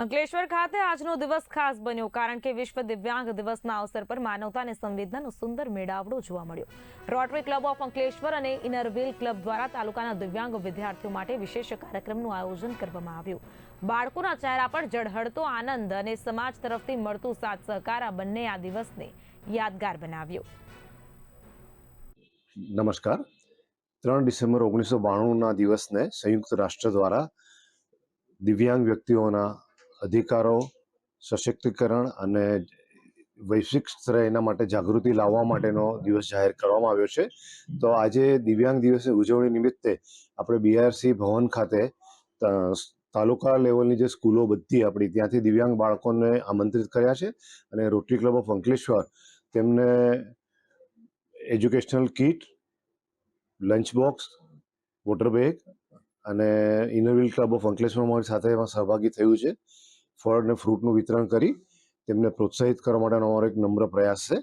અંકલેશ્વર ખાતે આજનો દિવસ ખાસ બન્યો કારણ કે વિશ્વ દિવ્યાંગ દિવસના અવસર પર માનવતા અને સંવેદનાનો સુંદર મેળાવડો જોવા મળ્યો. રોટરી ક્લબ ઓફ અંકલેશ્વર અને ઇનરવ્હીલ ક્લબ દ્વારા તાલુકાના દિવ્યાંગ વિદ્યાર્થીઓ માટે વિશેષ કાર્યક્રમનું આયોજન કરવામાં આવ્યું. બાળકોના ચહેરા પર ઝળહળતો આનંદ અને સમાજ તરફથી મળતું સાથ સહકાર આ બંને આ દિવસને યાદગાર બનાવ્યો. નમસ્કાર. 3 ડિસેમ્બર 1992ના દિવસને સંયુક્ત રાષ્ટ્ર દ્વારા દિવ્યાંગ વ્યક્તિઓના અધિકારો, સશક્તિકરણ અને વૈશ્વિક સ્તરે એના માટે જાગૃતિ લાવવા માટેનો દિવસ જાહેર કરવામાં આવ્યો છે. તો આજે દિવ્યાંગ દિવસની ઉજવણી નિમિત્તે આપણે બીઆરસી ભવન ખાતે તાલુકા લેવલની જે સ્કૂલો બધી આપણી ત્યાંથી દિવ્યાંગ બાળકોને આમંત્રિત કર્યા છે અને રોટરી ક્લબ ઓફ અંકલેશ્વર તેમને educational kit, lunch box, water bag અને ઇનરવ્હીલ ક્લબ ઓફ અંકલેશ્વર મારી સાથે એમાં સહભાગી થયું છે. ફળ અને ફ્રૂટનું વિતરણ કરી તેમને પ્રોત્સાહિત કરવા માટેનો અમારો એક નમ્ર પ્રયાસ છે.